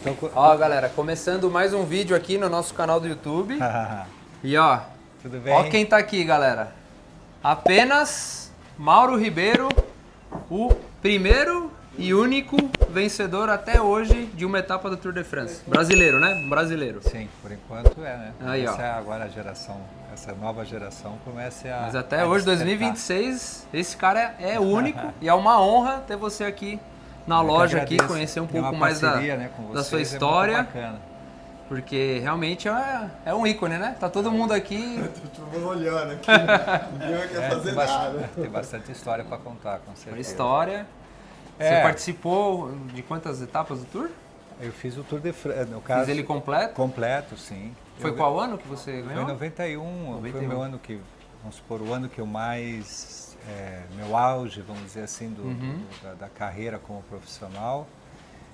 Então, Ó, galera, começando mais um vídeo aqui no nosso canal do YouTube. E ó, tudo bem? ó quem tá aqui, galera. Apenas Mauro Ribeiro, o primeiro e único vencedor até hoje de uma etapa do Tour de France. Brasileiro, né? Brasileiro. Sim, por enquanto é, né? Aí, ó. Essa é agora a geração, essa nova geração começa a... Mas até a hoje, despertar. 2026, esse cara é único e é uma honra ter você aqui na loja, aqui, agradeço. conhecer um Tem pouco uma mais parceria, né, com da sua vocês, história. É muito bacana. Porque realmente é um ícone, né? Tá todo mundo aqui. Tô olhando aqui, ninguém quer fazer tem nada. Tem bastante história para contar, com certeza. Uma história. É. Você participou de quantas etapas do Tour? Eu fiz o Tour de France, no caso... Fiz ele completo? Completo, sim. Foi qual ano que você ganhou? Foi em 91, 91. Foi o meu ano que, vamos supor, o ano que eu mais... meu auge, vamos dizer assim, da carreira como profissional.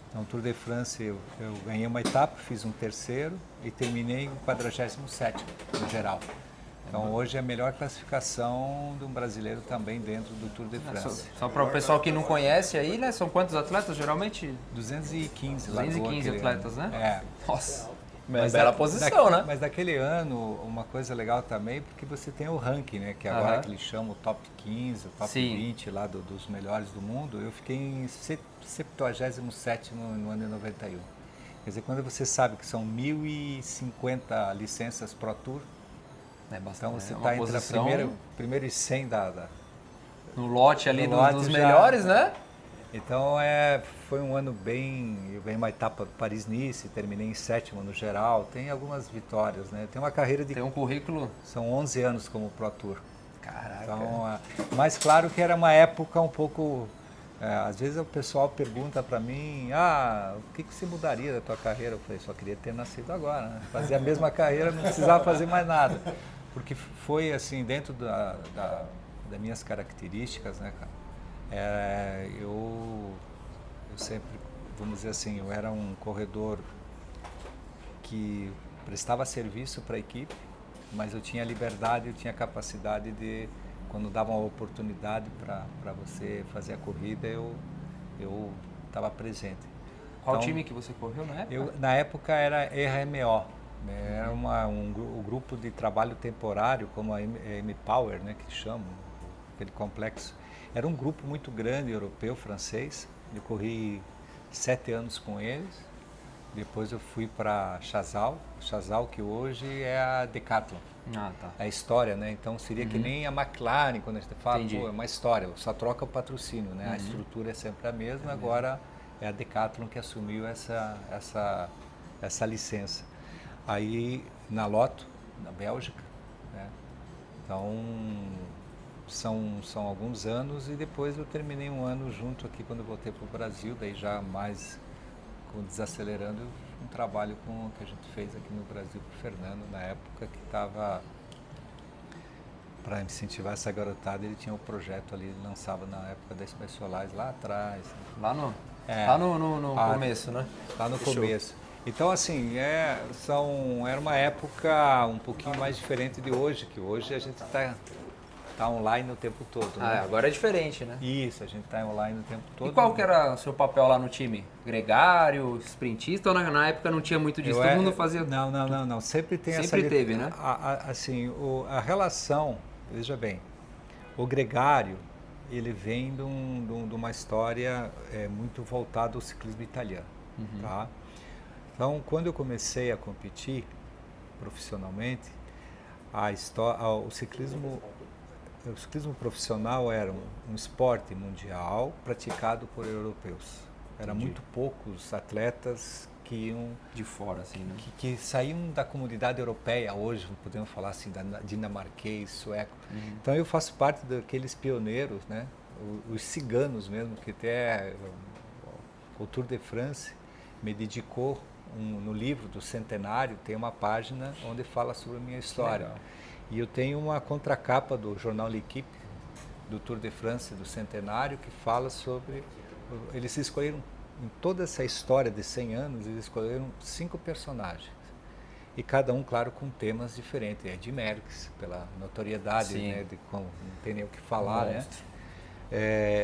Então, o Tour de France, eu ganhei uma etapa, fiz um terceiro e terminei em 47º no geral. Então, hoje é a melhor classificação de um brasileiro também dentro do Tour de France. Só para o pessoal que não conhece aí, né? São quantos atletas geralmente? 215 lá 215 atletas, ano. né? É. Nossa, Mas bela posição, né? Mas daquele ano, uma coisa legal também, porque você tem o ranking, né? Que agora que eles chamam o top 15, o top 20 lá dos melhores do mundo, eu fiquei em 77º no ano de 91. Quer dizer, quando você sabe que são 1.050 licenças Pro Tour, então você está entre a primeiro e 100 no lote ali no lote dos já, melhores, né? Então foi um ano bem... Eu ganhei uma etapa Paris-Nice, terminei em 7º no geral. Tem algumas vitórias, né? Tem uma carreira de... Tem um currículo... São 11 anos como Pro Tour. Caraca. Então, mas claro que era uma época um pouco... às vezes o pessoal pergunta para mim, o que você mudaria da tua carreira? Eu falei, só queria ter nascido agora, né? Fazer a mesma carreira, não precisava fazer mais nada. Porque foi assim, dentro das minhas características, né, cara? Eu sempre, vamos dizer assim, eu era um corredor que prestava serviço para a equipe, mas eu tinha liberdade, eu tinha capacidade de, quando dava uma oportunidade para você fazer a corrida, eu estava presente. Qual então, time que você correu na época? Na época era RMO, né? Era um grupo de trabalho temporário, como a M-Power, né, que chamam, aquele complexo. Era um grupo muito grande, europeu, francês. Eu corri 7 anos com eles. Depois eu fui para Chazal, que hoje é a Decathlon. Tá. É a história, né? Então seria que nem a McLaren, quando a gente fala, é uma história, só troca o patrocínio, né? A estrutura é sempre a mesma, agora é a Decathlon que assumiu essa licença. Aí na Lotto, na Bélgica, né? Então são alguns anos e depois eu terminei um ano junto aqui quando eu voltei para o Brasil, daí já mais desacelerando um trabalho que a gente fez aqui no Brasil com o Fernando, na época que estava para incentivar essa garotada, ele tinha um projeto ali, ele lançava na época da Specialized lá atrás. Lá no começo, né? Lá no começo. Então, assim, era uma época um pouquinho mais diferente de hoje, que hoje a gente está online o tempo todo. Né? Agora é diferente, né? Isso, a gente está online o tempo todo. E qual que era o seu papel lá no time? Gregário, sprintista ou na época não tinha muito disso? Todo mundo fazia... Não. Sempre tem essa... Sempre teve, né? Assim, a relação, veja bem, o gregário, ele vem de uma história muito voltada ao ciclismo italiano, tá? Então, quando eu comecei a competir profissionalmente, o ciclismo profissional era um esporte mundial praticado por europeus. Eram muito poucos atletas que iam de fora, assim, né? Que saíam da comunidade europeia hoje, podemos falar assim, dinamarquês, sueco. Então eu faço parte daqueles pioneiros, né? Os ciganos mesmo, que até o Tour de France me dedicou no livro do centenário, tem uma página onde fala sobre a minha história. E eu tenho uma contracapa do jornal L'Equipe, do Tour de France, do centenário, que fala sobre... Eles escolheram, em toda essa história de 100 anos, eles escolheram 5 personagens. E cada um, claro, com temas diferentes. Ed Merckx, pela notoriedade, né, não tem nem o que falar, né?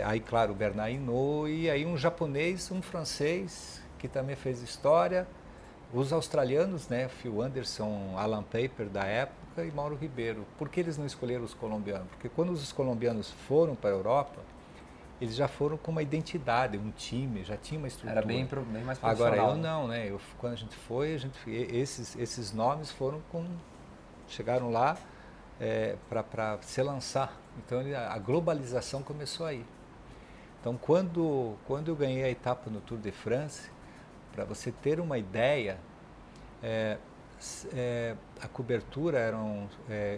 Aí, claro, o Bernard Hinault, e aí um japonês, um francês, que também fez história. Os australianos, né, Phil Anderson, Alan Paper da época e Mauro Ribeiro. Por que eles não escolheram os colombianos? Porque quando os colombianos foram para a Europa, eles já foram com uma identidade, um time, já tinha uma estrutura. Era bem mais profissional. Agora eu não, né? Quando a gente foi, esses nomes chegaram lá para se lançar. Então a globalização começou aí. Então quando eu ganhei a etapa no Tour de France, para você ter uma ideia, a cobertura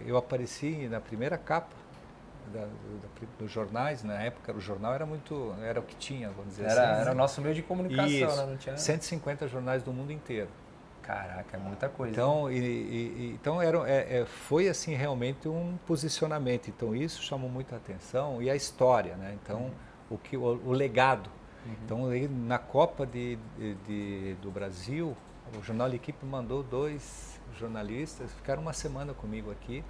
eu apareci na primeira capa dos jornais. Na época o jornal era o que tinha, vamos dizer assim. Era o nosso meio de comunicação, isso, né? Não tinha... 150 jornais do mundo inteiro. Caraca, é muita coisa. Então, então foi assim realmente um posicionamento. Então isso chamou muita atenção, e a história, né? Então o legado. Então na Copa do Brasil, o jornal L'Equipe mandou 2 jornalistas, ficaram uma semana comigo aqui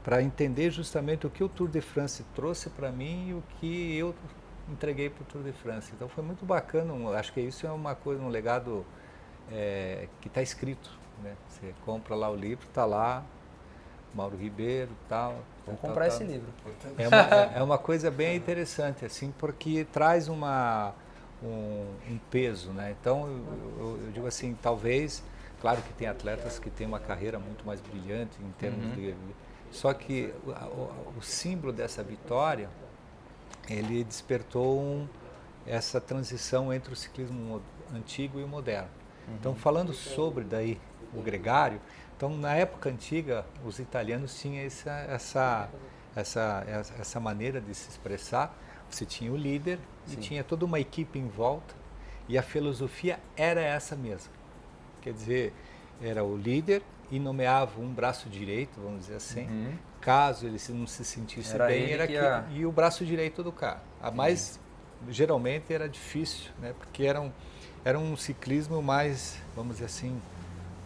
para entender justamente o que o Tour de France trouxe para mim e o que eu entreguei para o Tour de France. Então foi muito bacana. Acho que isso é uma coisa, um legado que está escrito, né? Você compra lá o livro, está lá, Mauro Ribeiro, tal. Vamos comprar esse livro. É uma coisa bem interessante, assim, porque traz um peso, né? Então eu digo assim, talvez, claro que tem atletas que têm uma carreira muito mais brilhante em termos de... Só que o símbolo dessa vitória, ele despertou essa transição entre o ciclismo antigo e o moderno. Então, falando sobre daí o gregário, então na época antiga os italianos tinham essa maneira de se expressar. Você tinha o líder e tinha toda uma equipe em volta, e a filosofia era essa mesma. Quer dizer, era o líder e nomeava um braço direito, vamos dizer assim, caso ele não se sentisse bem, e o braço direito do cara. Mas geralmente era difícil, né? Porque era um ciclismo mais, vamos dizer assim, um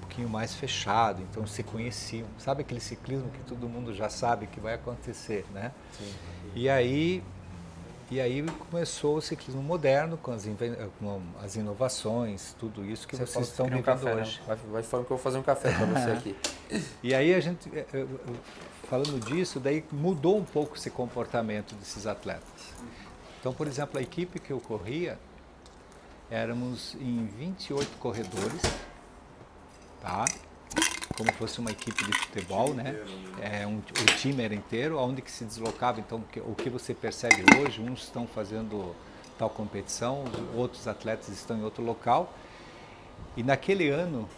pouquinho mais fechado, então se conheciam. Sabe aquele ciclismo que todo mundo já sabe que vai acontecer, né? Sim. E aí começou o ciclismo moderno com as inovações, tudo isso que vocês estão vivendo café, hoje. Né? Vai falando que eu vou fazer um café para você aqui. E aí a gente, falando disso, daí mudou um pouco esse comportamento desses atletas. Então, por exemplo, a equipe que eu corria, éramos em 28 corredores, tá? Como fosse uma equipe de futebol, né? O time era inteiro, onde que se deslocava. Então, o que você percebe hoje, uns estão fazendo tal competição, os outros atletas estão em outro local. E naquele ano,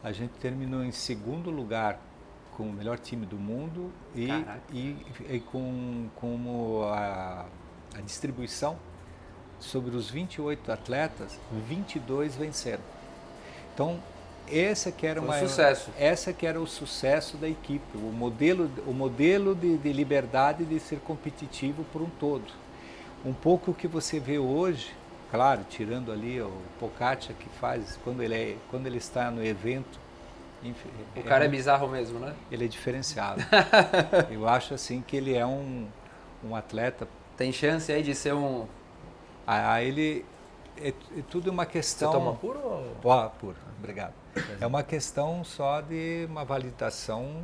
a gente terminou em segundo lugar com o melhor time do mundo e com a distribuição sobre os 28 atletas, 22 venceram. Então, essa que era o sucesso da equipe, o modelo de liberdade de ser competitivo por um todo. Um pouco o que você vê hoje, claro, tirando ali o Pogacar que faz, quando ele está no evento. O cara é bizarro mesmo, né? Ele é diferenciado. Eu acho assim que ele é um atleta... Tem chance aí de ser um... ele... É tudo uma questão... Você toma puro ou... Puro, obrigado. É uma questão só de uma validação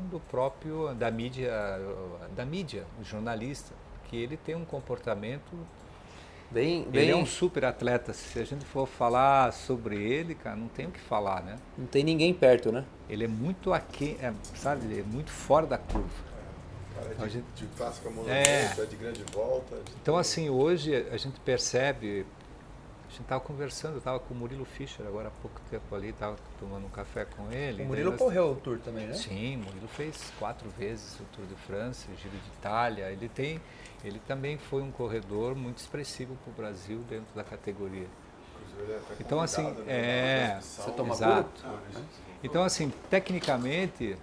da mídia, o jornalista, que ele tem um comportamento... Ele é um super atleta. Se a gente for falar sobre ele, cara, não tem o que falar, né? Não tem ninguém perto, né? Ele é muito aquém, sabe? Ele é muito fora da curva. Cara, de clássica monolita, de grande volta. Então, assim, hoje a gente percebe... A gente estava conversando, eu estava com o Murilo Fischer agora há pouco tempo ali, estava tomando um café com ele. O Murilo correu o Tour também, né? Sim, o Murilo fez 4 vezes o Tour de France, o Giro de Itália. Ele também foi um corredor muito expressivo para o Brasil dentro da categoria. Então, assim, você toma exato. Então, assim, tecnicamente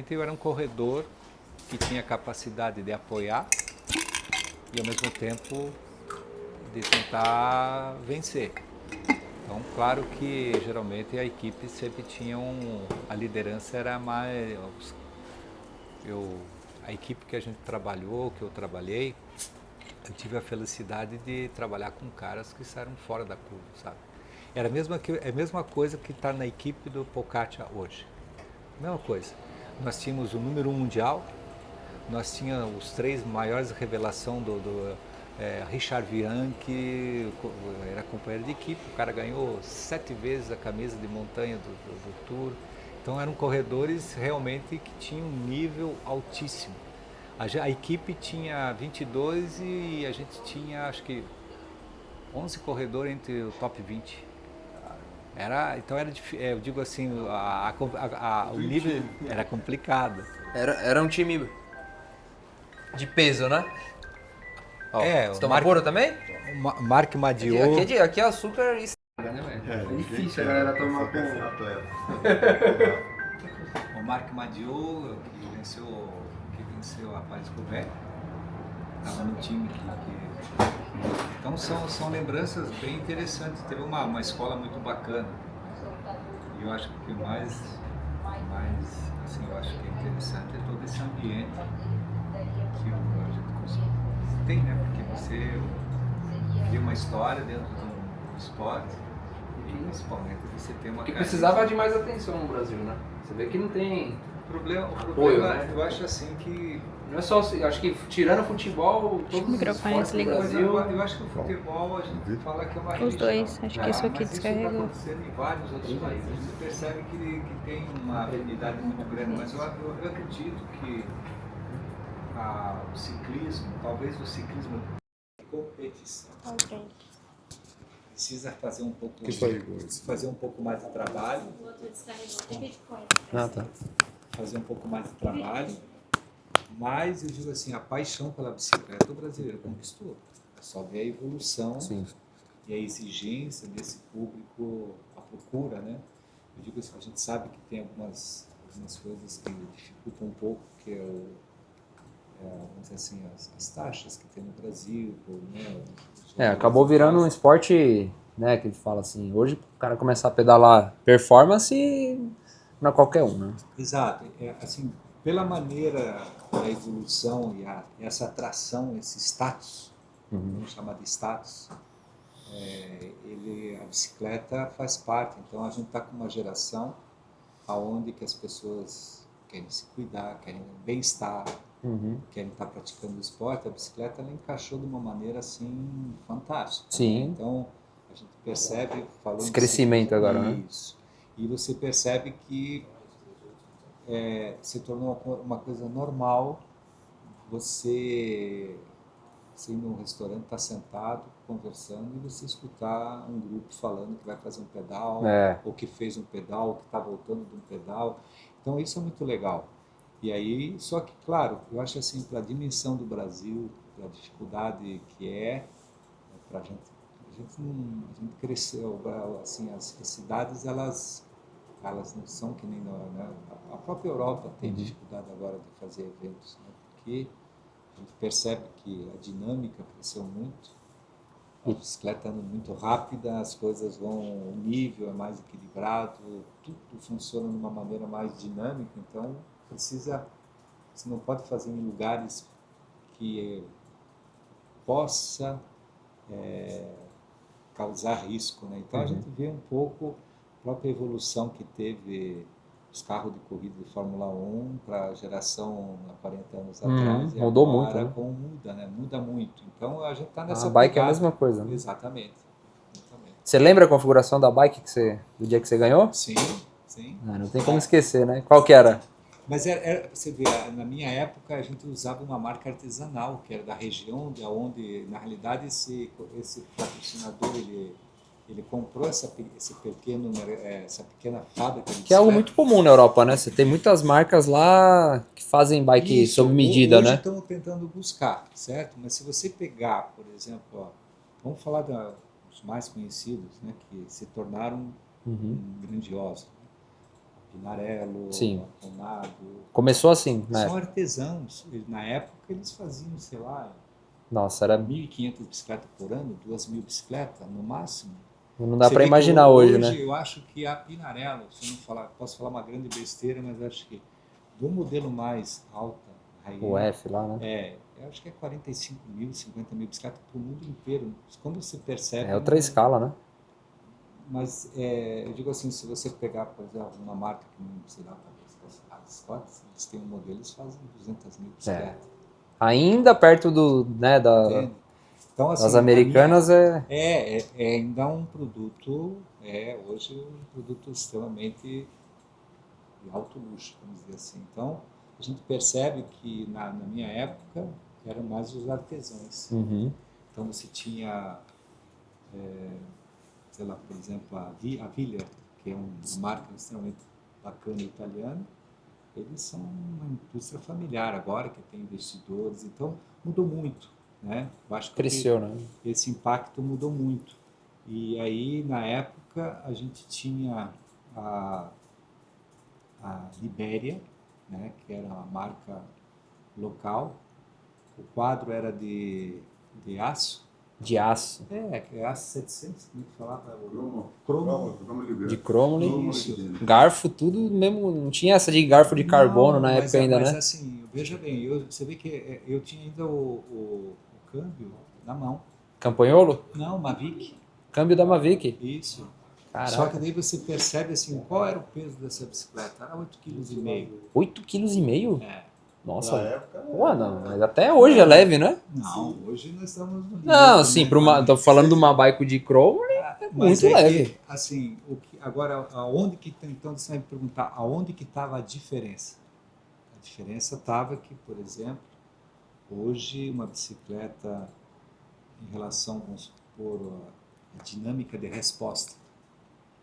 eu era um corredor que tinha capacidade de apoiar e, ao mesmo tempo, de tentar vencer. Então, claro que geralmente a equipe sempre tinha a liderança era mais... A equipe que a gente trabalhou, que eu trabalhei, eu tive a felicidade de trabalhar com caras que saíram fora da curva, sabe? Era a mesma coisa que está na equipe do Pogacar hoje. Mesma coisa. Nós tínhamos o número 1 mundial, nós tínhamos os 3 maiores revelações Richard Vian, que era companheiro de equipe, o cara ganhou 7 vezes a camisa de montanha do Tour. Então eram corredores realmente que tinham um nível altíssimo. A equipe tinha 22 e a gente tinha, acho que, 11 corredores entre o top 20. Então era eu digo assim, o nível era complicado. Era um time de peso, né? Ó, você toma Marc couro também? Marc Madiot. Aqui é açúcar estraga, né, velho? É difícil a galera tomar couro. O Marc Madiot, que venceu a Paris-Roubaix, estava no time Então são lembranças bem interessantes. Teve uma escola muito bacana. E eu acho que o mais assim, eu acho que é interessante é todo esse ambiente que a gente tem, né? Porque você cria uma história dentro do esporte e principalmente você tem uma que precisava de mais atenção no Brasil, né? Você vê que não tem o problema, né? Eu acho assim que não é só, acho que tirando o futebol, todos os esportes no Brasil... Eu acho que o futebol, a gente fala que é uma Os dois, acho que isso aqui mas descarregou. Isso está acontecendo em vários outros países. Você percebe que tem uma afinidade muito grande, mas eu acredito que o ciclismo, talvez o ciclismo de competição, precisa fazer um pouco mais de trabalho. Ah, tá. Fazer um pouco mais de trabalho. Mas eu digo assim, a paixão pela bicicleta o brasileiro conquistou. É só ver a evolução. Sim. E a exigência desse público, a procura, né? Eu digo assim, a gente sabe que tem algumas coisas que dificultam um pouco, que vamos dizer assim, as taxas que tem no Brasil, né? Acabou virando um esporte, né, que ele fala assim, hoje o cara começar a pedalar performance, não é qualquer um, né? Exato. Assim, pela maneira da evolução e essa atração, esse status, vamos chamar de status, a bicicleta faz parte. Então a gente está com uma geração aonde que as pessoas querem se cuidar, querem bem-estar, querem estar praticando o esporte. A bicicleta ela encaixou de uma maneira assim fantástica. Sim. Né? Então a gente percebe falando esse crescimento agora, né? Isso. E você percebe que se tornou uma coisa normal você ir num restaurante, estar sentado, conversando e você escutar um grupo falando que vai fazer um pedal, ou que fez um pedal, ou que está voltando de um pedal. Então isso é muito legal. E aí, só que, claro, eu acho assim, para a dimensão do Brasil, para a dificuldade que para a gente cresceu, assim, as cidades, elas não são que nem né? A própria Europa tem dificuldade agora de fazer eventos, né? Porque a gente percebe que a dinâmica cresceu muito, a bicicleta anda muito rápida, as coisas o nível é mais equilibrado, tudo funciona de uma maneira mais dinâmica, então você não pode fazer em lugares que possa causar risco, né? Então a gente vê um pouco a própria evolução que teve os carros de corrida de Fórmula 1 para a geração há 40 anos atrás. Mudou agora, muito, né? Como muda, né? Muda muito. Então a gente está nessa A bike pegada. é a mesma coisa, né? Exatamente. Você lembra a configuração da bike do dia que você ganhou? Sim. Não tem como esquecer, né? Qual que era? Mas você vê, na minha época a gente usava uma marca artesanal, que era da região, onde na realidade esse patrocinador ele comprou essa pequena fábrica. Que é algo muito comum na Europa, né? Você tem muitas marcas lá que fazem bike sob medida, né? Hoje estão tentando buscar, certo? Mas se você pegar, por exemplo, vamos falar dos mais conhecidos, né? Que se tornaram grandiosos. Pinarello, Conado. Começou assim, né? São artesãos. Na época eles faziam, sei lá, nossa, era 1.500 bicicletas por ano, 2.000 bicicletas no máximo. Não dá para imaginar hoje, né? Eu acho que a Pinarello, se eu não posso falar uma grande besteira, mas acho que do modelo mais alta, o F lá, né? eu acho que é 45 mil, 50 mil bicicletas para o mundo inteiro. Como você percebe... É outra escala, né? Mas eu digo assim, se você pegar, por exemplo, uma marca que não sei lá, talvez as Scott, eles têm um modelo, eles fazem 200 mil bicicletas. Ainda perto Entende? Então, assim, das americanas é ainda um produto, hoje um produto extremamente de alto luxo, vamos dizer assim. Então, a gente percebe que na minha época eram mais os artesãos. Uhum. Então, você tinha, sei lá, por exemplo, a Villa, que é uma marca extremamente bacana italiana, eles são uma indústria familiar agora, que tem investidores, então mudou muito, né? Eu acho que cresceu, né? esse impacto mudou muito. E aí, na época, a gente tinha a Libéria, né, que era uma marca local. O quadro era de aço. De aço. É aço 700, como é que falava? Cromo De cromo, Isso. garfo, tudo mesmo. Não tinha essa de garfo de carbono Não, na época ainda, mas né? assim, veja bem, você vê que eu tinha ainda o câmbio na mão. Campanholo? Não, Mavic. Câmbio da Mavic. Isso. Caraca. Só que daí você percebe assim, qual era o peso dessa bicicleta? Era 8,5 kg. 8,5 kg? É. Nossa. Na época, Pô, não, mas até hoje é leve, né? Não, hoje nós estamos no nível Não, também, sim, tô falando de uma bike de cromo, mas muito é leve. que, assim, agora, aonde que então você vai me perguntar, aonde que estava a diferença? A diferença estava que, por exemplo, hoje uma bicicleta em relação, vamos supor, a dinâmica de resposta,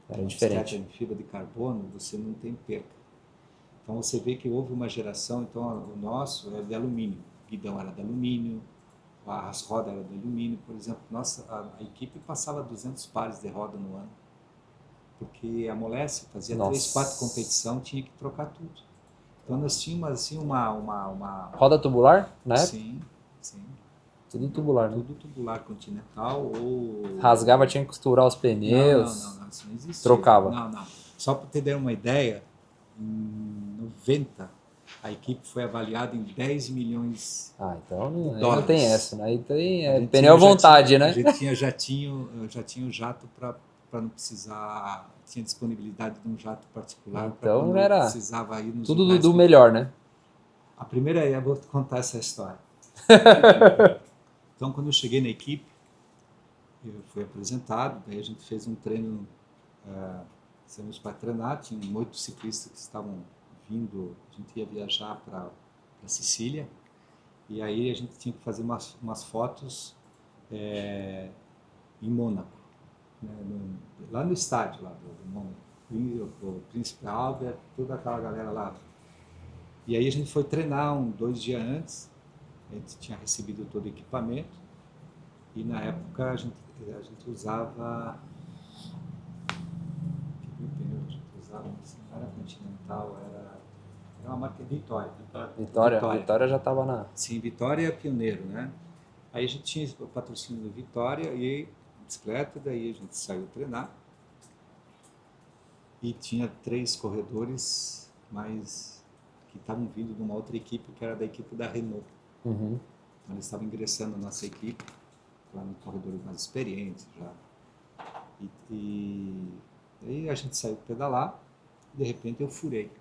Era uma diferente. bicicleta em fibra de carbono, você não tem perca. Então você vê que houve uma geração, então o nosso era de alumínio, o guidão era de alumínio, as rodas eram de alumínio, por exemplo, a equipe passava 200 pares de roda no ano, porque amolece, fazia Nossa. 3, 4 competição, tinha que trocar tudo. Então nós tínhamos assim uma... Roda tubular, né? Sim, sim. Tudo tubular, né? Tudo tubular continental ou... Rasgava, tinha que costurar os pneus. Não, isso não existia. Trocava. Não. Só para ter dar uma ideia, em 90, a equipe foi avaliada em 10 milhões Ah, então não dólares. tem essa, né? Aí tem A gente pneu à vontade, tinha, né? A gente já tinha o jato para não precisar, tinha disponibilidade de um jato particular. Então quando era precisava ir nos tudo lugares do melhor, né? A primeira eu vou te contar essa história. Então, quando eu cheguei na equipe, eu fui apresentado, daí a gente fez um treino, saímos para treinar, tinha 8 ciclistas que estavam vindo, a gente ia viajar para Sicília, e aí a gente tinha que fazer umas fotos em Mônaco, né, lá no estádio lá do Mônaco, o Príncipe Albert, toda aquela galera lá. E aí a gente foi treinar 2 dias antes, a gente tinha recebido todo o equipamento, e na época a gente usava... Que pneu a gente usava? Não era Continental, era uma marca Vitória. Vitória já estava na... Sim, Vitória é pioneiro, né? Aí a gente tinha o patrocínio do Vitória e bicicleta, daí a gente saiu treinar. E tinha 3 corredores, mas que estavam vindo de uma outra equipe, que era da equipe da Renault. Uhum. Então, eles estavam ingressando na nossa equipe, lá no corredores mais experientes já. E aí a gente saiu pedalar, e de repente eu furei.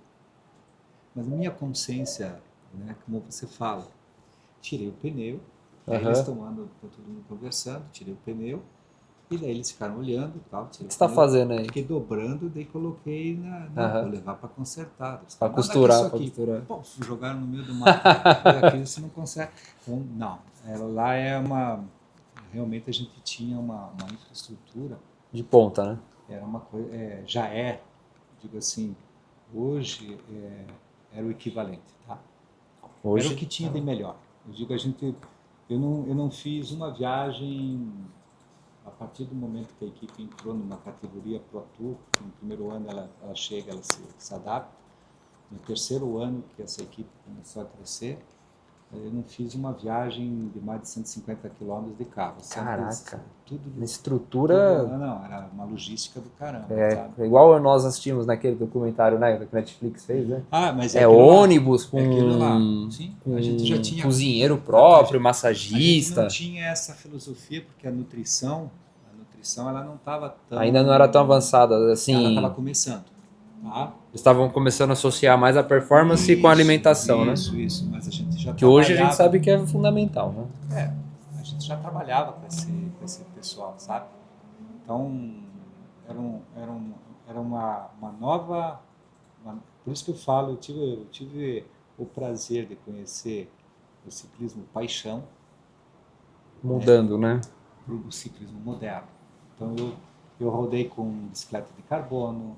Mas a minha consciência, né, como você fala, tirei o pneu, aí eles tomando, todo mundo conversando, tirei o pneu, e daí eles ficaram olhando e tal. O que você está fazendo aí? Fiquei dobrando, daí coloquei vou levar para consertar. Para costurar. Pô, jogaram no meio do mato, aquilo você não conserta. Então, não, lá realmente a gente tinha uma infraestrutura. De ponta, né? Era uma coisa, digo assim, hoje era o equivalente, tá? Hoje? Era o que tinha de melhor. Eu digo, eu não fiz uma viagem a partir do momento que a equipe entrou numa categoria Pro Tour. No primeiro ano ela chega, ela se adapta. No terceiro ano que essa equipe começou a crescer, Eu não fiz uma viagem de mais de 150 quilômetros de carro. Caraca. Tudo Na estrutura... Não, era uma logística do caramba, sabe? Igual nós assistimos naquele documentário, né, que a Netflix fez, né? Mas ônibus com, Sim, com a gente já tinha cozinheiro próprio, a massagista. gente não tinha essa filosofia, porque a nutrição ela não estava tão... Ainda não era tão avançada, assim... Ela estava começando, tá? Estavam começando a associar mais a performance com a alimentação, né? Isso, mas a gente já que hoje a gente sabe que é fundamental, né? A gente já trabalhava com esse pessoal, sabe? Então, era uma nova... por isso que eu falo, eu tive o prazer de conhecer o ciclismo paixão. Mudando, né? O ciclismo moderno. Então, eu rodei com bicicleta de carbono,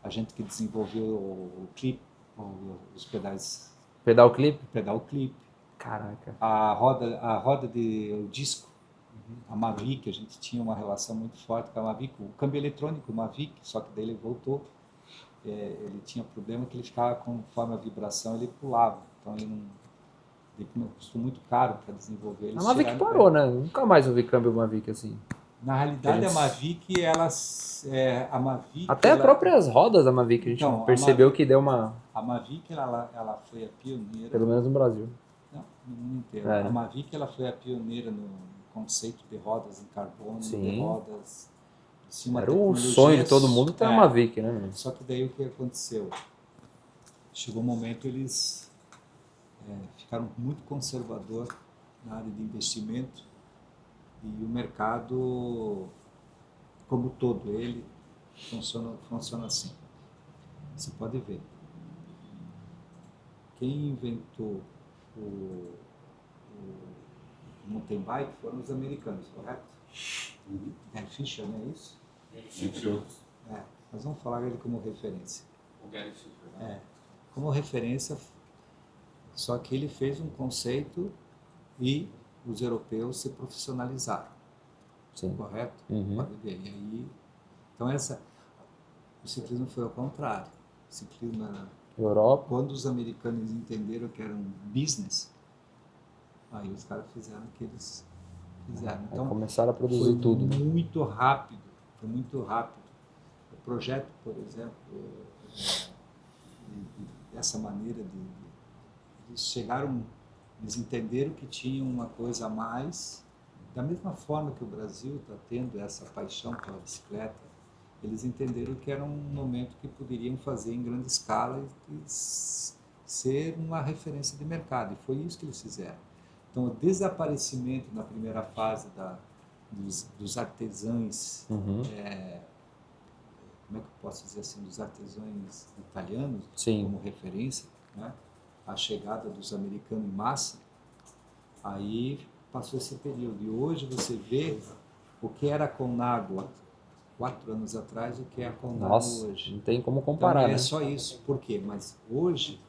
a gente que desenvolveu o clipe, os pedais... Pedal clip? Pedal clip. Caraca. O disco, a Mavic, a gente tinha uma relação muito forte com a Mavic. O câmbio eletrônico, o Mavic, só que daí ele voltou. Ele tinha problema que ele ficava, conforme a vibração, ele pulava. Então ele custou muito caro para desenvolver. A Mavic parou, né? Nunca mais ouvi câmbio Mavic assim. Na realidade, a Mavic, até as próprias rodas da Mavic, a gente percebeu que deu uma... A Mavic, ela foi a pioneira... Pelo menos no Brasil. Não, no mundo inteiro. A Mavic, ela foi a pioneira no conceito de rodas em carbono, de rodas... Era o sonho de todo mundo ter uma Mavic, né? Só que daí o que aconteceu? Chegou um momento, eles ficaram muito conservador na área de investimento e o mercado, como todo ele, funciona assim. Você pode ver. Quem inventou o mountain bike foram os americanos, correto? Gary Fisher, não é isso? Nós vamos falar ele como referência. O Gary Fisher. Como referência, só que ele fez um conceito e os europeus se profissionalizaram. Sim. Correto? Pode ver. E aí, então o ciclismo foi ao contrário. O ciclismo era... Europa. Quando os americanos entenderam que era um business, aí os caras fizeram o que eles fizeram. Então, começaram a produzir tudo. Foi muito rápido. O projeto, por exemplo, dessa maneira eles entenderam que tinham uma coisa a mais, da mesma forma que o Brasil está tendo essa paixão pela bicicleta, eles entenderam que era um momento que poderiam fazer em grande escala e ser uma referência de mercado, e foi isso que eles fizeram. Então, o desaparecimento na primeira fase dos artesãos, como é que eu posso dizer assim, dos artesãos italianos, como referência, né? A chegada dos americanos em massa, aí passou esse período. E hoje você vê o que era a Colnago 4 anos atrás e o que é a Colnago hoje. Não tem como comparar, então, né? É só isso. Por quê? Mas hoje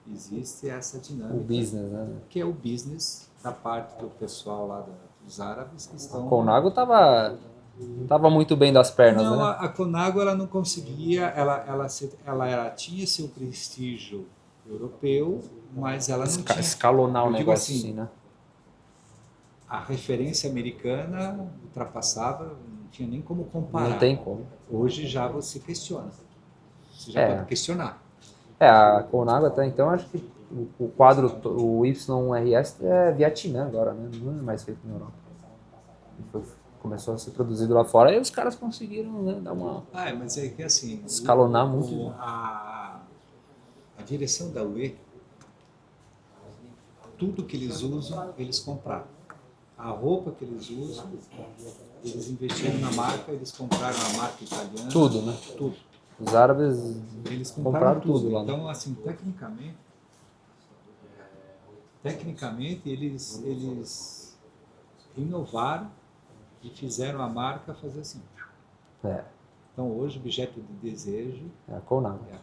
existe essa dinâmica. O business, né? Que é o business da parte do pessoal lá dos árabes que estão... A Colnago estava muito bem das pernas, não, né? A Colnago ela não conseguia, ela tinha seu prestígio europeu, mas ela não tinha... Escalonar o negócio assim, né? A referência americana ultrapassava, não tinha nem como comparar. Não tem como. Hoje já você questiona. Você já pode questionar. A Colnago até então, acho que o quadro, o YRS é Vietnã agora, né? Não é mais feito na Europa. Começou a ser produzido lá fora e os caras conseguiram, né, dar uma... mas é que assim... Escalonar muito. A direção da UE, tudo que eles usam, eles compraram. A roupa que eles usam, eles investiram na marca, eles compraram a marca italiana. Tudo, né? Tudo. Os árabes eles compraram tudo lá. Então, assim, tecnicamente eles inovaram e fizeram a marca fazer assim. Então, hoje, o objeto de desejo é a Colnago. É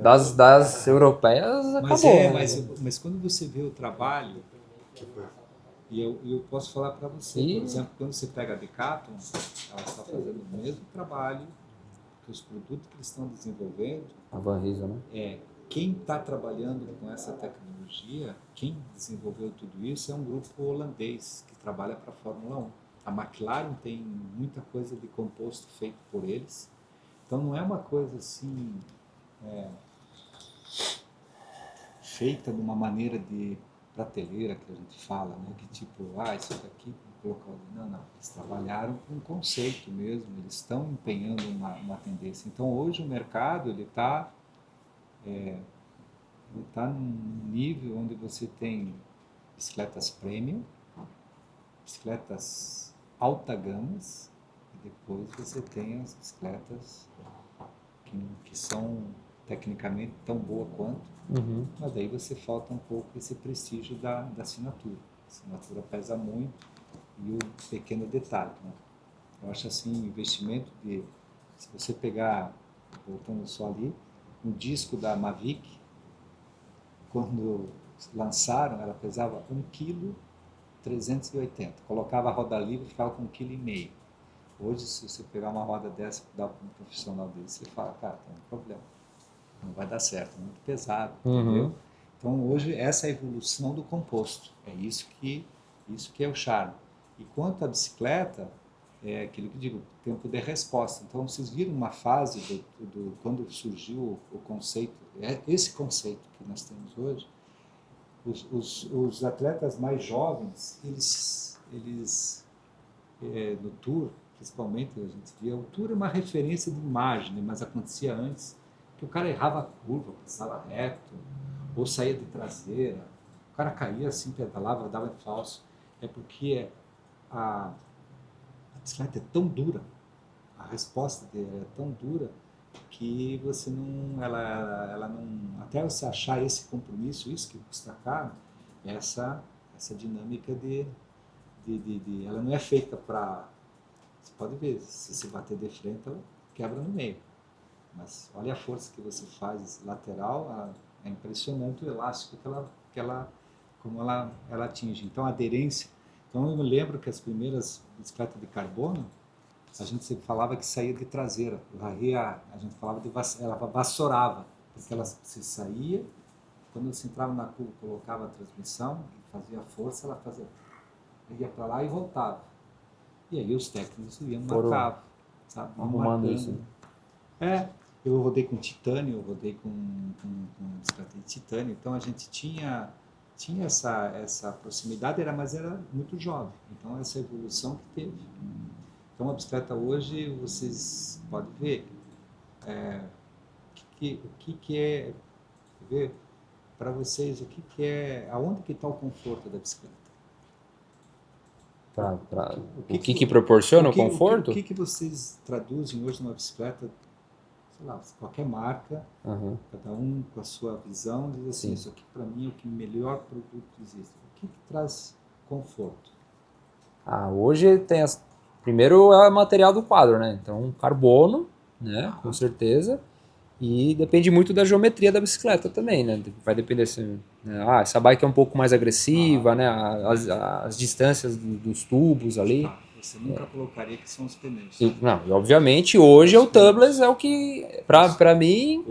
das europeias acabou. Mas quando você vê o trabalho, e eu posso falar para você, por exemplo, quando você pega a Decathlon, ela está fazendo o mesmo trabalho que os produtos que eles estão desenvolvendo. A Van Rijsa, né? quem está trabalhando com essa tecnologia, quem desenvolveu tudo isso é um grupo holandês que trabalha para a Fórmula 1. A McLaren tem muita coisa de composto feito por eles. Então não é uma coisa assim feita de uma maneira de prateleira que a gente fala, né? Que tipo, isso daqui colocou ali. Não. Eles trabalharam com um conceito mesmo, eles estão empenhando uma tendência. Então hoje o mercado ele está num nível onde você tem bicicletas premium, bicicletas alta gamas, e depois você tem as bicicletas que são tecnicamente tão boas quanto, mas daí você falta um pouco esse prestígio da assinatura. A assinatura pesa muito e o pequeno detalhe, né? Eu acho assim, investimento se você pegar, voltando só ali, um disco da Mavic, quando lançaram, ela pesava 1,380 kg. Colocava a roda livre e ficava com 1,5 kg. Hoje, se você pegar uma roda dessa e dar para um profissional desse, você fala, cara, tem um problema. Não vai dar certo, é muito pesado, entendeu? Então, hoje, essa é a evolução do composto. É isso que é o charme. E quanto à bicicleta, é aquilo que eu digo, tempo de resposta. Então, vocês viram uma fase quando surgiu o conceito, esse conceito que nós temos hoje, os atletas mais jovens, eles no Tour, principalmente, a gente via, o Tour é uma referência de imagem, né? Mas acontecia antes, que o cara errava a curva, passava reto, ou saía de traseira, o cara caía assim, pedalava, dava em falso. É porque a bicicleta é tão dura, a resposta dele é tão dura que você não, ela não, até você achar esse compromisso, isso que custa caro, essa dinâmica ela não é feita para, você pode ver, se você bater de frente, ela quebra no meio, mas olha a força que você faz lateral, é impressionante o elástico como ela atinge. Então a aderência. Então eu me lembro que as primeiras bicicletas de carbono, a gente sempre falava que saía de traseira. A gente falava ela vassourava, porque você saía, quando você entrava na curva, colocava a transmissão, fazia força, ela ia para lá e voltava. E aí os técnicos iam marcavam, sabe? Arrumando isso. Eu rodei com titânio, eu rodei com bicicleta de titânio, então a gente tinha essa proximidade, mas era muito jovem. Então essa evolução que teve. Então a bicicleta hoje, vocês podem ver o que é, ver para vocês o que é, aonde que está o conforto da bicicleta. O que proporciona o conforto? O que vocês traduzem hoje numa bicicleta? Sei lá, qualquer marca, cada um com a sua visão, diz assim, isso aqui para mim é o que melhor produto existe. O que traz conforto? Hoje tem primeiro é o material do quadro, né? Então carbono, né? Com certeza. E depende muito da geometria da bicicleta também, né? Vai depender se essa bike é um pouco mais agressiva, né? As distâncias dos tubos ali. Você nunca colocaria que são os pneus. Não, e obviamente hoje o tubeless é o que, para mim,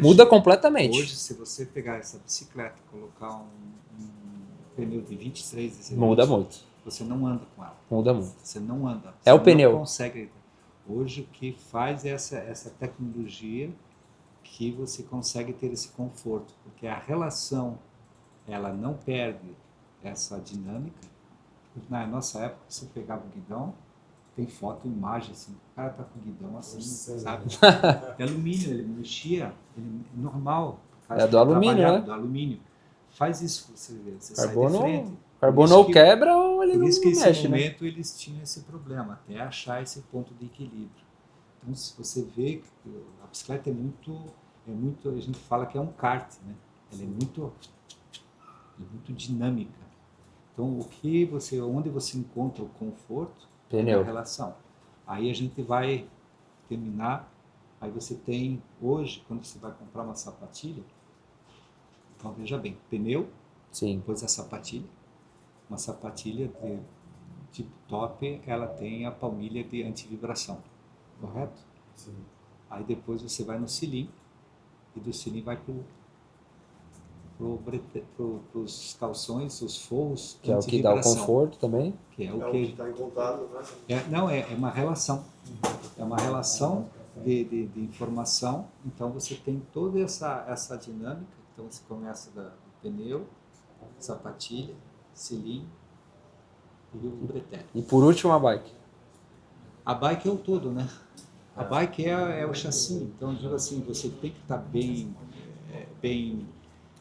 muda completamente. Hoje, se você pegar essa bicicleta e colocar um pneu de 23 muda muito. Você não anda com ela. Muda muito. Você não anda. É o não pneu. Consegue. Hoje o que faz é essa tecnologia que você consegue ter esse conforto, porque a relação ela não perde essa dinâmica. Na nossa época, você pegava o guidão, tem foto, imagem, assim, o cara tá com o guidão assim, sabe? De alumínio, ele mexia, normal. Do alumínio, né? Do alumínio. Faz isso, você vê, você carbono, sai de frente. Carbono ou quebra ou ele não mexe, Por isso que nesse momento eles tinham esse problema, até achar esse ponto de equilíbrio. Então, se você vê que a bicicleta é muito, a gente fala que é um kart, né? Ela é muito dinâmica. Então, onde você encontra o conforto é a relação. Aí a gente vai terminar, aí você tem, hoje, quando você vai comprar uma sapatilha, então veja bem, pneu, depois a sapatilha, uma sapatilha de tipo top, ela tem a palmilha de antivibração, correto? Sim. Aí depois você vai no cilindro, e do cilindro vai para para os calções, os forros, Que é o que dá o antivibração, conforto também. que é É o o que que está em contato, né? não é uma relação, é uma relação de informação. Então você tem toda essa dinâmica. Então você começa do pneu, sapatilha, cilindro e o ureter. E por último a bike. A bike é o todo, né? A bike é o chassi. Então, eu digo assim, você tem que estar bem.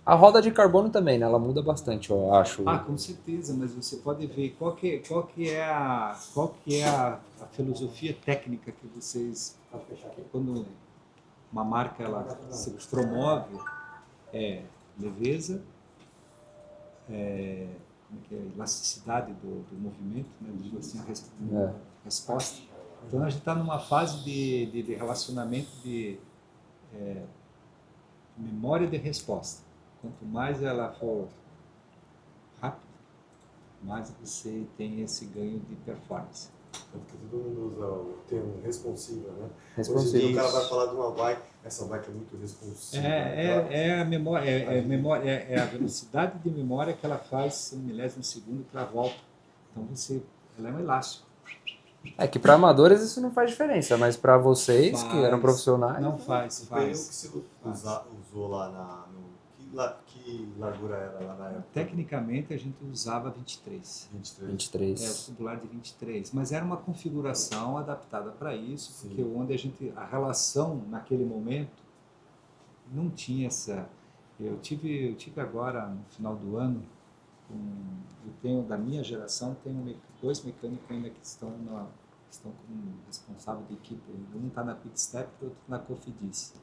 A roda de carbono também, né? Ela muda bastante, eu acho. Ah, com certeza, mas você pode ver qual que é a filosofia técnica que vocês, quando uma marca ela se promove, é leveza, como é que é? Elasticidade do movimento, né? Eu digo assim, resposta. Então a gente está numa fase de relacionamento de memória de resposta. Quanto mais ela for rápida, mais você tem esse ganho de performance. Tanto que todo mundo usa o termo responsiva, né? Responsiva. Hoje em dia o cara vai falar de uma bike, essa bike é muito responsiva. É a memória, é a velocidade de memória que ela faz em milésimo de segundo que ela volta. Então ela é um elástico. É que para amadores isso não faz diferença, mas para vocês que eram profissionais... Não faz. O pneu que você usou lá que largura era lá na época? Tecnicamente a gente usava 23. 23. O tubular de 23, mas era uma configuração adaptada para isso, Sim. porque onde a relação naquele momento não tinha essa. Eu tive agora no final do ano, eu tenho da minha geração, tenho 2 mecânicos ainda que estão como responsável de equipe. Um está na Quick Step e o outro na Cofidis.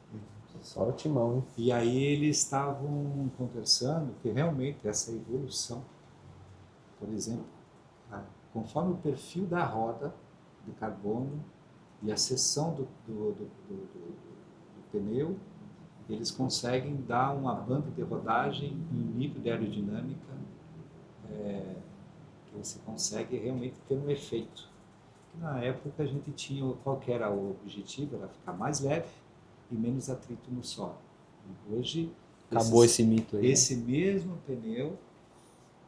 Só o timão, hein? E aí eles estavam conversando que realmente essa evolução, por exemplo, conforme o perfil da roda de carbono e a seção do pneu, eles conseguem dar uma banda de rodagem em nível de aerodinâmica que você consegue realmente ter um efeito. Na época a gente tinha, qual que era o objetivo? Era ficar mais leve e menos atrito no solo. Hoje Acabou esse mito aí. Esse mesmo pneu,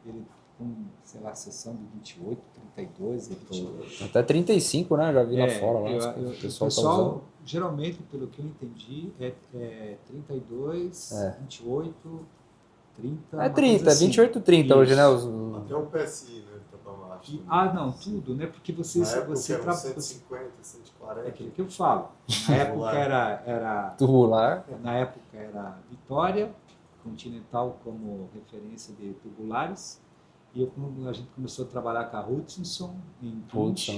ele com, sei lá, seção de 28, 32, 28. Até 35, né? Já vi lá fora. Lá, o pessoal tá usando. Geralmente, pelo que eu entendi, é 32, 28, 30. É 30, assim. 28, 30 isso. Hoje, né? Até o PSI, né? Não, tudo, né? Porque você trabalha 150, 140. É aquilo que eu falo. Na época era tubular. Na época era Vitória, Continental como referência de tubulares. E a gente começou a trabalhar com a Hutchinson,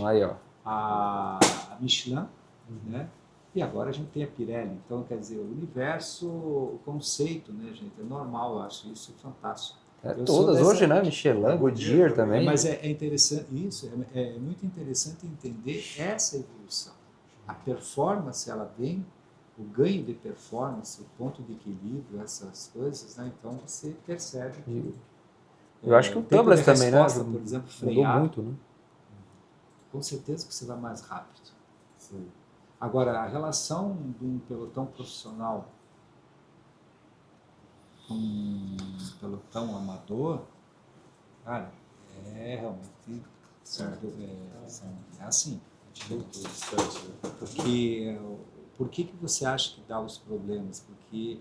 aí, ó. A Michelin, né? E agora a gente tem a Pirelli. Então, quer dizer, o universo, o conceito, né, gente? É normal, eu acho isso fantástico. Todas hoje, né? Michelin, Goodyear também. Mas é interessante isso, é muito interessante entender essa evolução. A performance, ela vem, o ganho de performance, o ponto de equilíbrio, essas coisas, né? Então você percebe que... Eu acho que o tubeless também, né? Por exemplo, frear, mudou muito, né? Com certeza que você vai mais rápido. Sim. Agora, a relação de um pelotão profissional com um pelotão amador, cara, é realmente é assim. Porque por que você acha que dá os problemas? Porque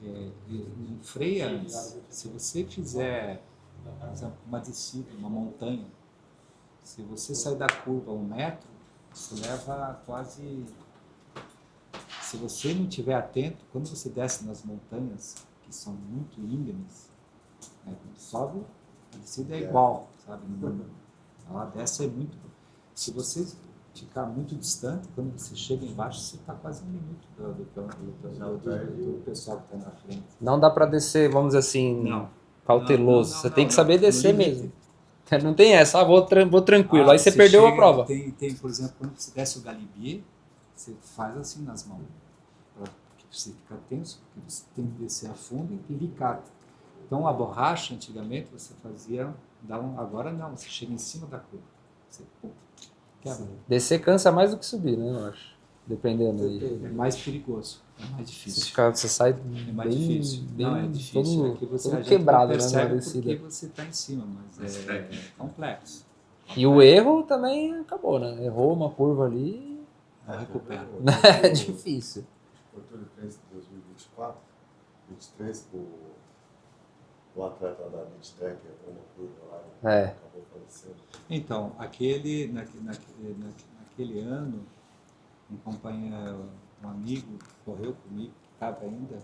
em freia, se você fizer, por exemplo, uma descida, uma montanha, se você sair da curva 1 metro, você leva quase... Se você não estiver atento, quando você desce nas montanhas, que são muito íngremes, né, quando sobe, a descida é igual, sabe? Ela desce muito... Se você ficar muito distante, quando você chega embaixo, você está quase 1 minuto do pessoal que está na frente. Não dá para descer, vamos dizer assim, cauteloso. Você tem que saber descer mesmo. Não tem essa, vou tranquilo. Aí você perdeu a prova. Tem, por exemplo, quando você desce o Galibier, você faz assim nas mãos. Porque você fica tenso, porque você tem que descer a fundo e licar. Então a borracha, antigamente, você fazia... Agora não, você chega em cima da curva. Você quebra. Descer cansa mais do que subir, né? Eu acho. dependendo aí. É mais perigoso, é mais Você, difícil. você sai É mais bem, difícil. bem Não, é difícil. todo, É que você, todo a gente quebrado, não né, percebe numa descida. porque você está em cima, mas é complexo. E o erro também acabou, né? Errou uma curva ali, Não recupera. é difícil. O Tour de France de 2024, 23, o atleta da Midtech entrou na curva lá e É. acabou falecendo. Então, naquele ano, um amigo que correu comigo, que estava ainda,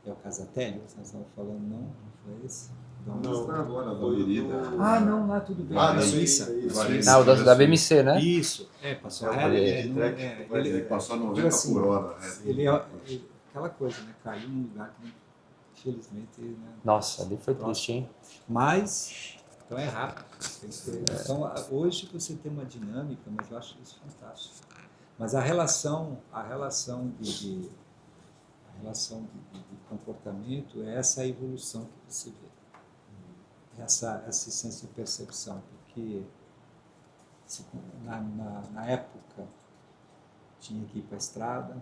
é o Casatelli, vocês estavam falando, não foi esse? Não, agora, foi Merida. Ah, não, lá tudo bem. Ah, na da Suíça. Suíça. Suíça. Ah, o da BMC, né? Isso, passou É, reto. Ele passou a 90 assim, por hora. Aquela coisa, né? Caiu num lugar que, infelizmente, né? Nossa, ali foi triste, hein? Mas, então é rápido. Então, hoje você tem uma dinâmica, mas eu acho isso fantástico. Mas a relação de comportamento é essa evolução que você vê. Esse senso de percepção, porque na época tinha que ir para a estrada,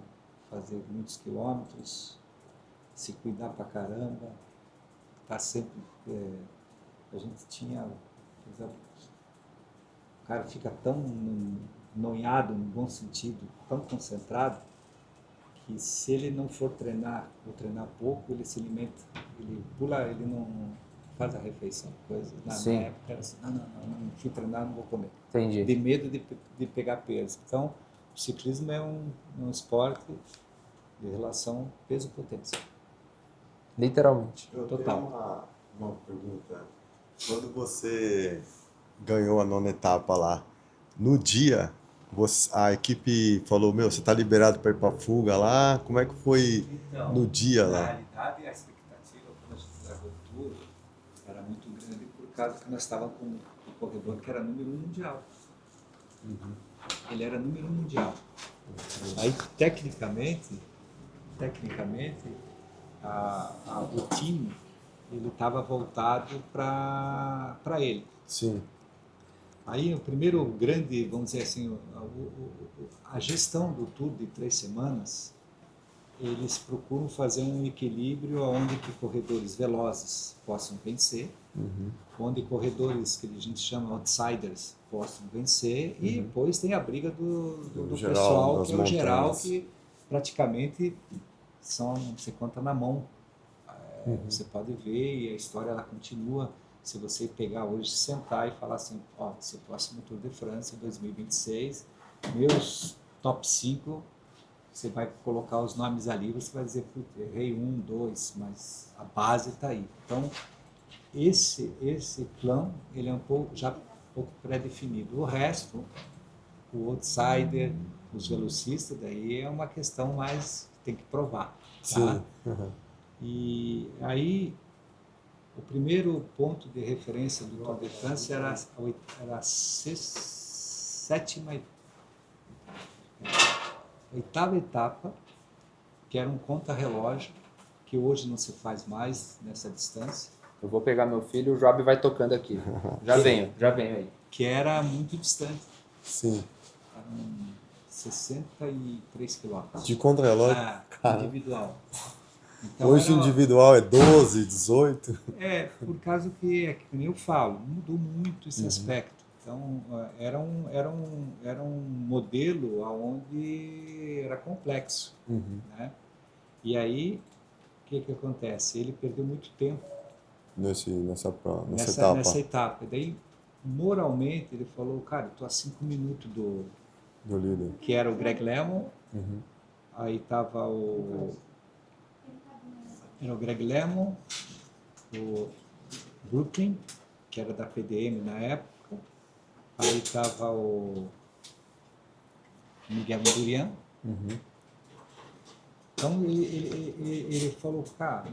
fazer muitos quilômetros, se cuidar pra caramba, estar sempre. A gente tinha. Por exemplo, o cara fica tão noiado, no bom sentido, tão concentrado, que se ele não for treinar, ou treinar pouco, ele se alimenta, ele pula, ele não faz a refeição. Na Sim. minha época era assim, não fui treinar, não vou comer. Entendi. De medo de pegar peso. Então, o ciclismo é um esporte de relação peso-potência. Literalmente. Eu Total. tenho uma pergunta. Quando você ganhou a 9ª etapa lá, no dia, a equipe falou, você tá liberado para ir para fuga lá? Como é que foi no dia Na lá? realidade, a expectativa quando a gente gravou tudo era muito grande por causa que nós estávamos com um corredor que era número 1 mundial. Ele era número 1 mundial. Aí, tecnicamente o time ele estava voltado para ele. Sim. Aí o primeiro grande, vamos dizer assim, a gestão do Tour de 3 semanas, eles procuram fazer um equilíbrio onde que corredores velozes possam vencer, onde corredores que a gente chama outsiders possam vencer, e depois tem a briga do geral, pessoal, das que é o geral, montanhas. que praticamente você conta na mão. Você pode ver e a história ela continua. Se você pegar hoje, sentar e falar assim, esse próximo Tour de France 2026, meus top 5, você vai colocar os nomes ali, você vai dizer, errei 1, 2, mas a base está aí. Então, esse plano, ele é já um pouco pré-definido. O resto, o outsider, os velocistas, daí é uma questão mais que tem que provar. Tá? Sim. E aí, o primeiro ponto de referência do Tour de France era a oitava etapa, que era um contra-relógio, que hoje não se faz mais nessa distância, Eu vou pegar meu filho, o Job vai tocando aqui. Já venho aí. que era muito distante, Sim. eram 63 quilômetros. De contra-relógio? Individual. Então, Hoje o individual é 12, 18. Por causa que, como eu falo, mudou muito esse aspecto. Então, era um modelo onde era complexo. Né? E aí, o que acontece? Ele perdeu muito tempo Nessa nessa etapa. E daí, moralmente, ele falou, cara, eu estou a 5 minutos do líder. que era o Greg LeMond, aí estava era o Greg LeMond, o Brooklyn, que era da PDM na época, aí estava o Miguel Indurain. Então ele falou, cara,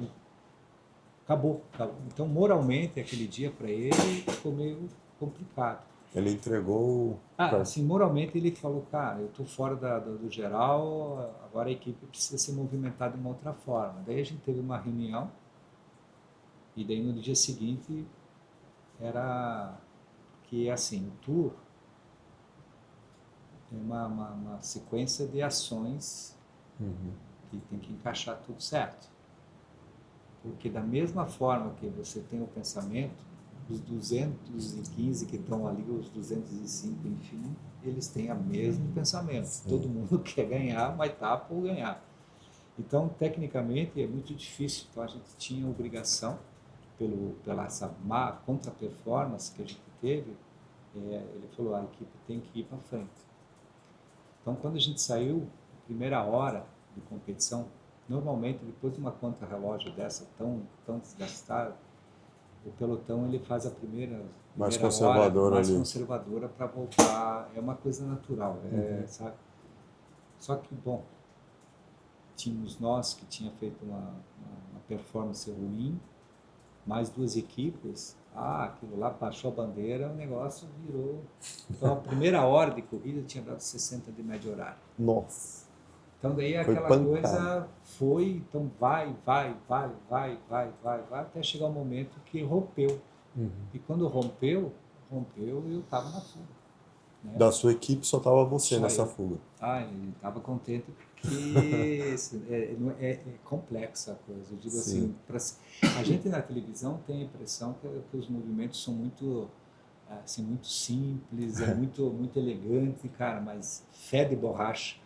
acabou. Então moralmente aquele dia para ele ficou meio complicado. Ele entregou... Assim, moralmente ele falou, cara, eu estou fora do geral, agora a equipe precisa se movimentar de uma outra forma. Daí a gente teve uma reunião, e daí no dia seguinte era que, assim, o Tour, uma sequência de ações que tem que encaixar tudo certo. Porque da mesma forma que você tem o pensamento, os 215 que estão ali, os 205, enfim, eles têm o mesmo pensamento. Sim. Todo mundo quer ganhar uma etapa ou ganhar. Então, tecnicamente, é muito difícil. Então, a gente tinha obrigação, pela essa má contra-performance que a gente teve, ele falou, a equipe tem que ir para frente. Então, quando a gente saiu, primeira hora de competição, normalmente, depois de uma contra-relógio dessa tão desgastada, o pelotão ele faz a primeira mais conservadora hora mais ali. Conservadora para voltar. É uma coisa natural, sabe? Só que, bom, tínhamos nós que tinha feito uma performance ruim, mais 2 equipes, aquilo lá baixou a bandeira, o negócio virou. Então, a primeira hora de corrida tinha dado 60 de média horária. Nossa! Então, daí aquela coisa foi, então vai, até chegar um momento que rompeu. E quando rompeu, eu estava na fuga. Né? Da sua equipe só estava você nessa fuga. Ele estava contente porque é complexa a coisa. Eu digo assim, a gente na televisão tem a impressão que os movimentos são muito, assim, muito simples, muito elegante, cara, mas fé de borracha.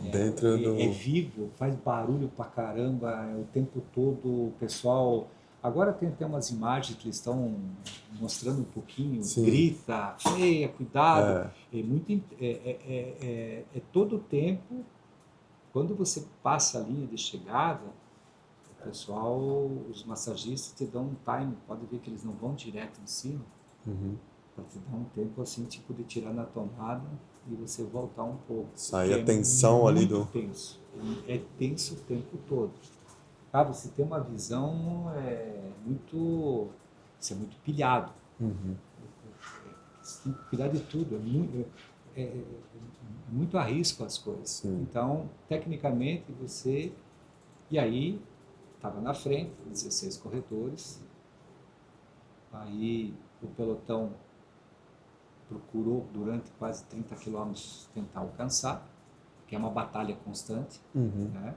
É vivo, faz barulho pra caramba, o tempo todo o pessoal. Agora tem até umas imagens que eles estão mostrando um pouquinho, Sim. Grita, freia, cuidado. É todo o tempo, quando você passa a linha de chegada, o pessoal, os massagistas te dão um time, pode ver que eles não vão direto em cima, para te dar um tempo assim, tipo de tirar na tomada e você voltar um pouco. Sair a tensão ali do... tenso. É tenso o tempo todo. Você tem uma visão você é muito pilhado. Você tem que cuidar de tudo. É muito a risco as coisas. Sim. Então, tecnicamente, você... E aí, estava na frente, 16 corredores. Aí, o pelotão procurou, durante quase 30 quilômetros, tentar alcançar, que é uma batalha constante, né?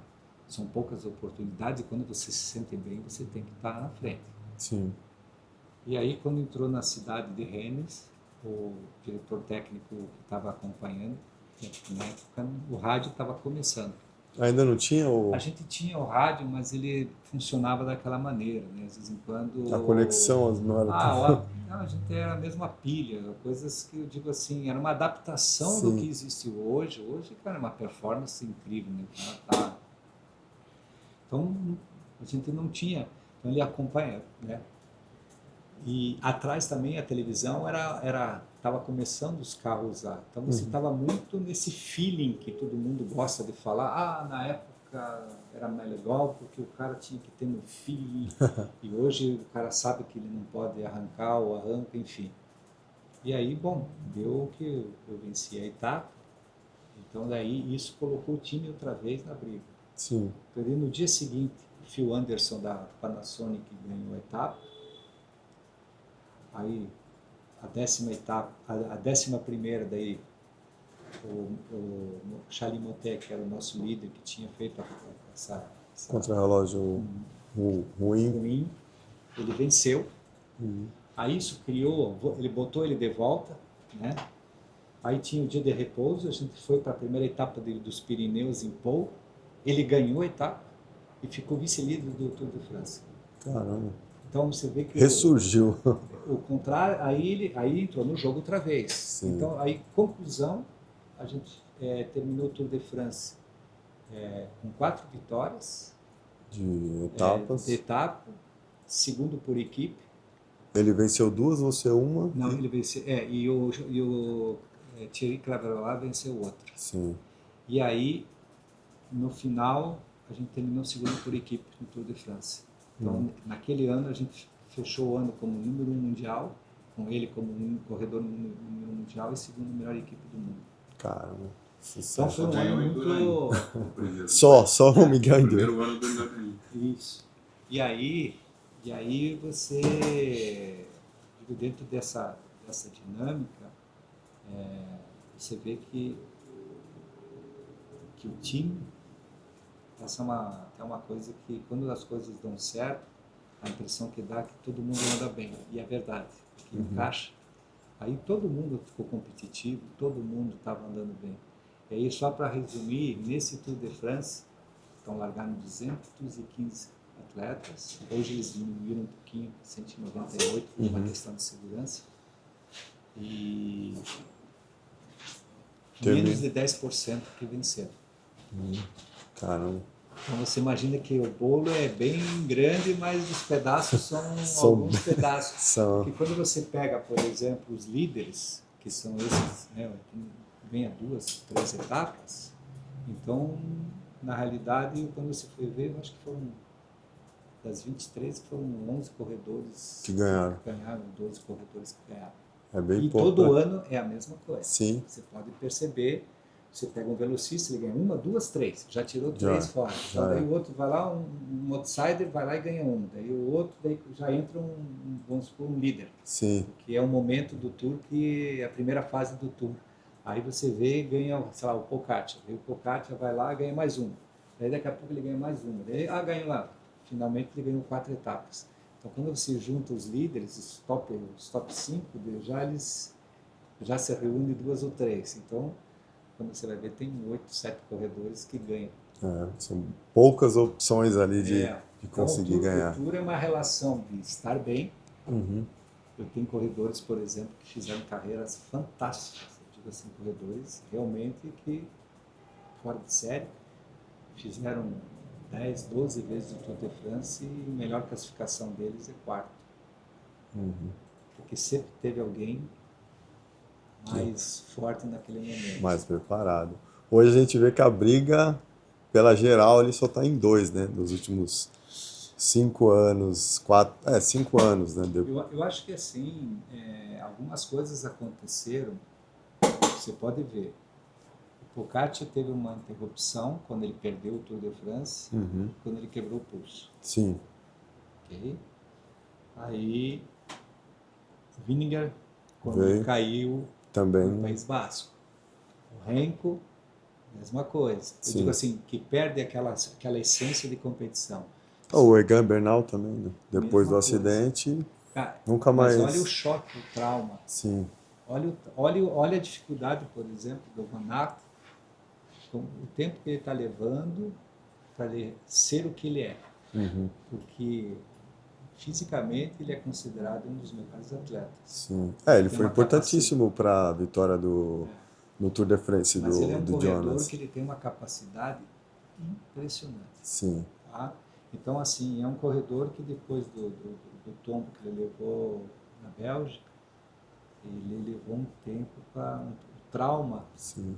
São poucas oportunidades e quando você se sente bem, você tem que estar na frente. Sim. E aí, quando entrou na cidade de Rennes, o diretor técnico que estava acompanhando, na época, o rádio estava começando. Ainda não tinha o... A gente tinha o rádio, mas ele funcionava daquela maneira, né? De vez em quando... A conexão não era... a gente era a mesma pilha, coisas que eu digo assim, era uma adaptação Sim. do que existe hoje. Hoje, cara, é uma performance incrível, né? Então, a gente não tinha... Então, ele acompanha, né? E atrás também a televisão estava começando os carros lá. Então você estava muito nesse feeling que todo mundo gosta de falar. Na época era mais legal porque o cara tinha que ter um feeling. E hoje o cara sabe que ele não pode arrancar ou arranca, enfim. E aí, bom, deu que eu venci a etapa. Então daí isso colocou o time outra vez na briga. Sim. Então, no dia seguinte, o Phil Anderson da Panasonic ganhou a etapa. Aí, a 10ª etapa, a 11ª daí, o Charlie Motet, que era o nosso líder, que tinha feito essa contra-relógio ruim, ele venceu. Aí isso criou, ele botou ele de volta, né? Aí tinha o dia de repouso, a gente foi para a primeira etapa dos Pirineus em Pau, ele ganhou a etapa e ficou vice-líder do Tour de France. Caramba. Então você vê que ressurgiu. O contrário, aí entrou no jogo outra vez. Sim. Então aí, conclusão, a gente terminou o Tour de France com 4 vitórias de etapas. Etapa, segundo por equipe. Ele venceu 2, você uma? Não, ele venceu. E o Thierry Claverois venceu outra. Sim. E aí, no final, a gente terminou segundo por equipe no Tour de France. Então, naquele ano, a gente fechou o ano como número 1 mundial, com ele como corredor número 1 mundial e segundo melhor equipe do mundo. Caramba. Então foi um ano muito... Só o Miguel Indurain. Primeiro ano do Indurain. Isso. E aí você, dentro dessa dinâmica, você vê que o time, essa é uma coisa que quando as coisas dão certo, a impressão que dá é que todo mundo anda bem, e é verdade, que encaixa. Aí todo mundo ficou competitivo, todo mundo estava andando bem. E aí, só para resumir, nesse Tour de France, estão largando 215 atletas, hoje eles diminuíram um pouquinho, 198, por uma questão de segurança, e menos de 10% que venceram. Caramba. Então você imagina que o bolo é bem grande, mas os pedaços são alguns pedaços. Porque quando você pega, por exemplo, os líderes, que são esses, né, vem a 2, 3 etapas, então, na realidade, quando você foi ver, eu acho que foram, das 23, foram 11 corredores que ganharam, 12 corredores que ganharam. É bem e pouco, todo né? ano é a mesma coisa. Sim. Você pode perceber, você pega um velocista, ele ganha 1, 2, 3, já tirou 3 fora. Então daí o outro vai lá, um outsider vai lá e ganha 1. Daí o outro daí já entra vamos supor, um líder. Sim. Que é um momento do Tour, que é a primeira fase do Tour. Aí você vê e ganha, sei lá, o Pogacar. Aí o Pogacar vai lá e ganha mais 1. Daí daqui a pouco ele ganha mais 1. Daí, ganha lá. Finalmente ele ganhou 4 etapas. Então quando você junta os líderes, os top 5, eles já se reúnem 2 ou 3. Então, quando você vai ver, tem 8, 7 corredores que ganham. São poucas opções ali de conseguir então, ganhar. O Tour é uma relação de estar bem. Eu tenho corredores, por exemplo, que fizeram carreiras fantásticas. Eu digo assim, corredores realmente que, fora de série, fizeram 10, 12 vezes o Tour de France e a melhor classificação deles é 4º. Porque sempre teve alguém mais forte naquele momento. Mais preparado. Hoje a gente vê que a briga pela geral ele só está em 2, né? Nos últimos 5 anos, 5 anos, né? Eu acho que assim, algumas coisas aconteceram, você pode ver. O Pogacar teve uma interrupção quando ele perdeu o Tour de France, quando ele quebrou o pulso. Sim. Okay? Aí, o Vingegaard, quando ele caiu também no País Basco. O Renko, mesma coisa. Eu digo assim, que perde aquela essência de competição. O Egan Bernal também, né? Depois do Mesma acidente, nunca mais... Mas olha o choque, o trauma. Sim. Olha a dificuldade, por exemplo, do Van Aert, o tempo que ele está levando para ele ser o que ele é. Porque fisicamente ele é considerado um dos melhores atletas. Sim. Ele foi importantíssimo para a vitória no Tour de France do Jonas. Mas ele é um corredor que ele tem uma capacidade impressionante. Sim. Tá? Então, assim, é um corredor que depois do tombo que ele levou na Bélgica, ele levou um tempo para um trauma. Sim.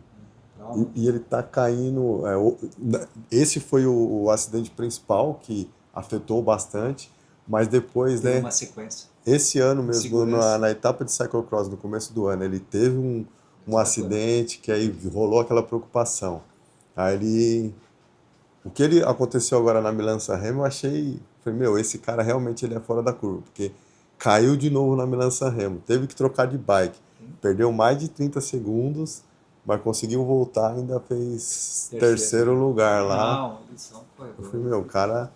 Trauma. E ele está caindo... esse foi o acidente principal que afetou bastante, mas depois, Tem né? uma sequência. Esse ano mesmo, na etapa de cyclocross, no começo do ano, ele teve um acidente que aí rolou aquela preocupação. Aí o que aconteceu agora na Milan-San Remo, eu achei... Falei, esse cara realmente ele é fora da curva, porque caiu de novo na Milan-San Remo, teve que trocar de bike, perdeu mais de 30 segundos, mas conseguiu voltar, ainda fez terceiro lugar lá. Não, eles são corredores. Eu falei, o cara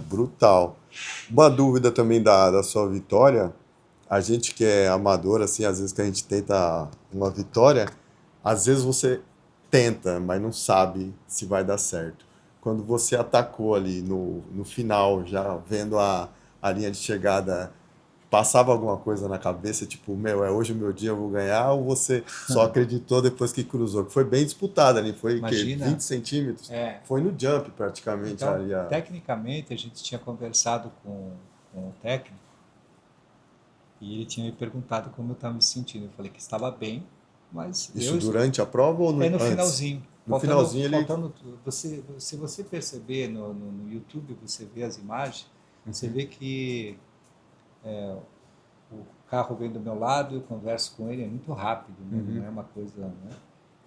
brutal. Uma dúvida também da sua vitória, a gente que é amador, assim, às vezes que a gente tenta uma vitória, às vezes você tenta, mas não sabe se vai dar certo. Quando você atacou ali no final, já vendo a linha de chegada, passava alguma coisa na cabeça, tipo, hoje é o meu dia, eu vou ganhar, ou você só acreditou depois que cruzou? Que foi bem disputado ali, foi 20 centímetros? Foi no jump praticamente. Então, ali tecnicamente, a gente tinha conversado com o técnico e ele tinha me perguntado como eu estava me sentindo. Eu falei que estava bem, mas... Isso durante a prova ou antes? Finalzinho. No finalzinho ele... Se você perceber no YouTube, você vê as imagens, você vê que o carro vem do meu lado, eu converso com ele, é muito rápido, né? Não é uma coisa... Né?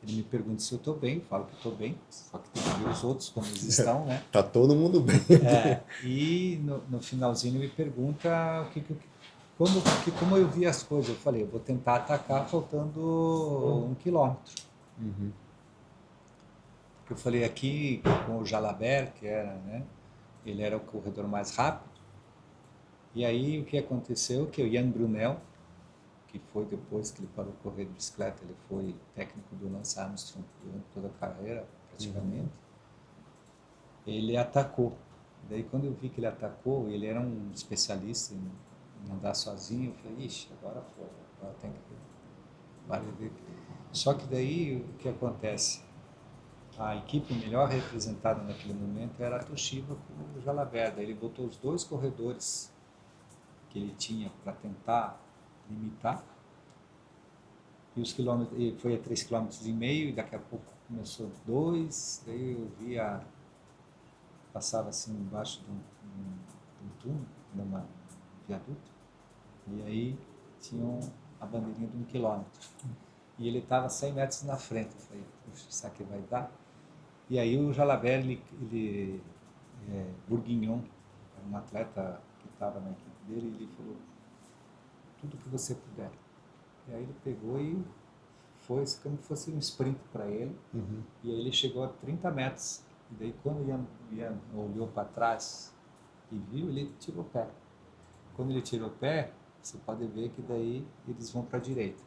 Ele me pergunta se eu estou bem, eu falo que estou bem, só que tem que ver os outros como eles estão, né? Tá todo mundo bem. E no finalzinho ele me pergunta como eu vi as coisas, eu falei, eu vou tentar atacar faltando 1 quilômetro. Porque eu falei aqui com o Jalabert, que era, né? Ele era o corredor mais rápido. E aí o que aconteceu? Que o Jan Brunel, que foi depois que ele parou de correr de bicicleta, ele foi técnico do Lance Armstrong durante toda a carreira, praticamente, ele atacou. Daí quando eu vi que ele atacou, ele era um especialista em andar sozinho, eu falei, ixi, agora foi, agora tem que ver. Só que daí o que acontece? A equipe melhor representada naquele momento era a Toshiba com o Jalabert. Ele botou os 2 corredores que ele tinha para tentar limitar. E os quilômetros, e foi a 3,5 km, e daqui a pouco começou 2, daí eu via, passava assim embaixo de um túnel, numa viaduto, e aí tinha a bandeirinha de 1 quilômetro. E ele estava 100 metros na frente. Eu falei, puxa, será que vai dar? E aí o Jalabert, Bourguignon, era um atleta que estava na equipe dele, e ele falou, tudo que você puder. E aí ele pegou e foi como se fosse um sprint para ele. E aí ele chegou a 30 metros. E daí quando o Ian olhou para trás e viu, ele tirou o pé. Quando ele tirou o pé, você pode ver que daí eles vão para a direita.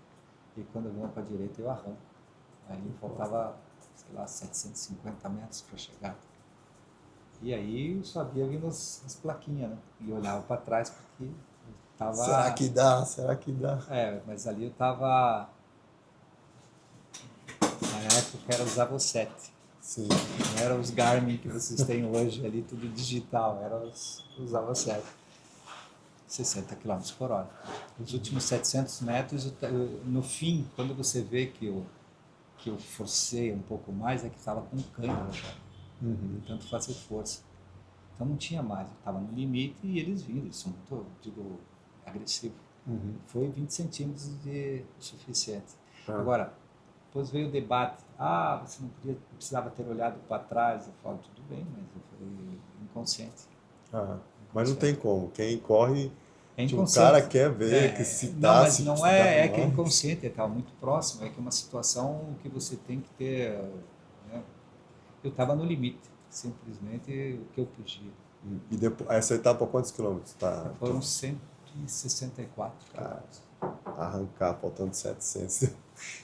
E quando vão para a direita eu arranco. Aí faltava, sei lá, 750 metros para chegar. E aí eu sabia vindo as plaquinhas, né? E eu olhava para trás porque tava... Será que dá? Será que dá? Mas ali eu tava... Na época era o Zavo 7. Sim. Não era os Garmin que vocês têm hoje ali, tudo digital. Era os Zavo 7. 60 km por hora. Os últimos 700 metros, no fim, quando você vê que eu forcei um pouco mais, é que estava com cãibra já. Tanto fazer força. Então não tinha mais, eu estava no limite e eles viram, eles são muito, agressivos. Foi 20 centímetros de suficiente. Agora, depois veio o debate, você não precisava ter olhado para trás. Eu falo, tudo bem, mas eu falei inconsciente. Mas não tem como, quem corre, É o cara quer ver que se dá, mas se não dá é mal. que é inconsciente, estava muito próximo, é que é uma situação que você tem que ter, né? Eu estava no limite, simplesmente o que eu podia. E depois, essa etapa, quantos quilômetros? Foram 164 quilômetros. Arrancar, faltando 700.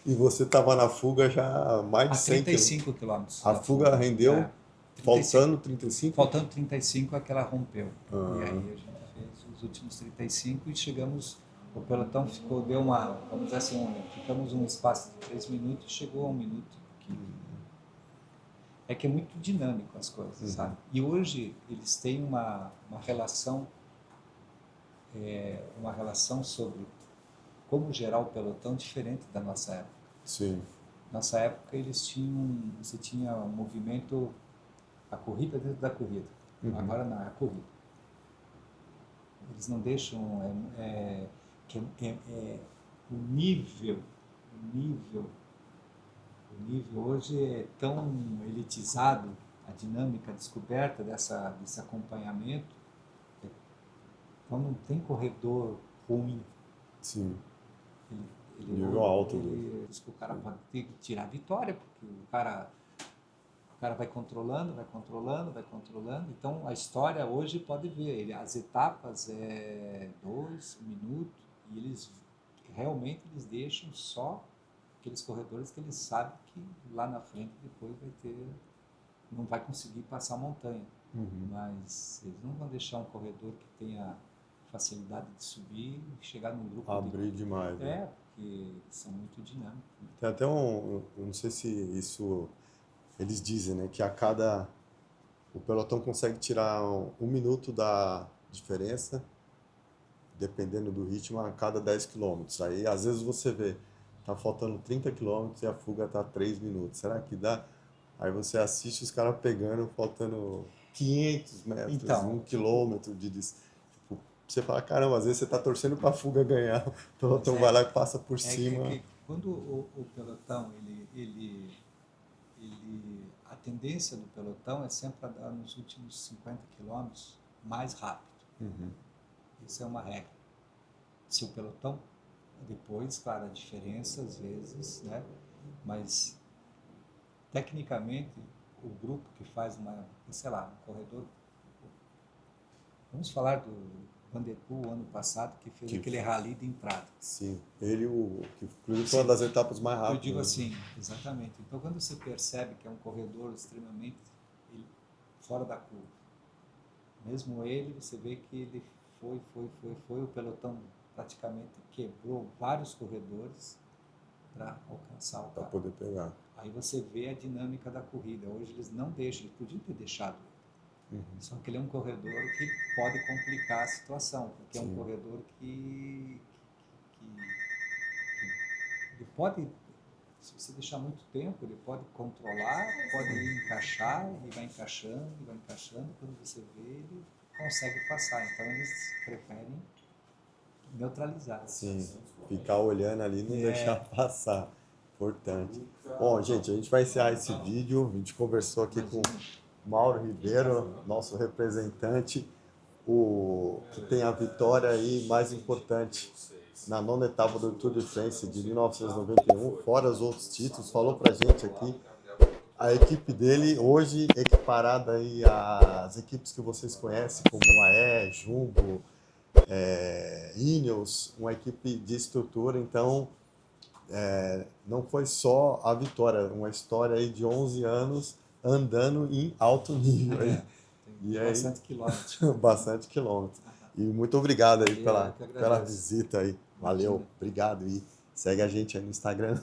E você estava na fuga já mais de 100 35 quilômetros. A fuga rendeu, 35. faltando 35? Faltando 35 é que ela rompeu. E aí a gente fez os últimos 35 e chegamos, o pelotão vamos dizer assim, ficamos um espaço de 3 minutos e chegou a 1 minuto. É que é muito dinâmico as coisas, sabe? E hoje eles têm uma relação sobre como gerar o pelotão diferente da nossa época. Sim. Nossa época você tinha um movimento, a corrida dentro da corrida. Agora não, é a corrida. Eles não deixam, o nível hoje é tão elitizado, a dinâmica, a descoberta desse acompanhamento. Então não tem corredor ruim. Sim. Ele Nível alto. Diz que o cara pode ter que tirar a vitória, porque o cara vai controlando. Então a história hoje pode ver, as etapas é 2 minutos, e eles realmente deixam só aqueles corredores que eles sabem que lá na frente depois não vai conseguir passar a montanha. Mas eles não vão deixar um corredor que tenha facilidade de subir e chegar num grupo. Abrir demais. Né? Porque eles são muito dinâmicos. Tem até não sei se isso, eles dizem, né, que o pelotão consegue tirar 1 minuto da diferença, dependendo do ritmo, a cada 10 quilômetros. Aí, às vezes, você vê, tá faltando 30 quilômetros e a fuga tá 3 minutos. Será que dá? Aí você assiste os caras pegando, faltando 500 metros, Então, 1 quilômetro de distância. Você fala, caramba, às vezes você está torcendo para a fuga ganhar, o pelotão vai lá e passa por cima. Que quando o pelotão, a tendência do pelotão é sempre a dar nos últimos 50 quilômetros mais rápido. Isso é uma regra. seu pelotão. Depois, claro, a diferença às vezes, né? Mas tecnicamente o grupo que faz sei lá, um corredor. Vamos falar do Van der Poel ano passado, que fez aquele rally de entrada. Sim, ele, que inclusive foi uma das etapas mais rápidas. Eu digo assim, exatamente. Então, quando você percebe que é um corredor extremamente fora da curva, mesmo ele, você vê que ele foi, o pelotão praticamente quebrou vários corredores para alcançar o Para cara. poder pegar. Aí você vê a dinâmica da corrida. Hoje eles não deixam, eles podiam ter deixado. Só que ele é um corredor que pode complicar a situação, porque é um corredor que ele pode, se você deixar muito tempo, ele pode controlar, pode encaixar, e vai encaixando, quando você vê, ele consegue passar. Então eles preferem neutralizar. Sim, ficar olhando ali e não deixar passar. Importante. Bom, gente, a gente vai encerrar esse vídeo. A gente conversou aqui com Mauro Ribeiro, nosso representante, o que tem a vitória aí mais importante na 9ª etapa do Tour de France de 1991, fora os outros títulos. Falou pra gente aqui a equipe dele hoje equiparada aí às equipes que vocês conhecem, como AE, Jumbo, Ineos, uma equipe de estrutura. Então, não foi só a vitória, uma história aí de 11 anos andando em alto nível. Tem bastante quilômetros. Bastante quilômetros. E muito obrigado aí Eu pela que agradeço. visita aí. Valeu, obrigado. E segue a gente aí no Instagram.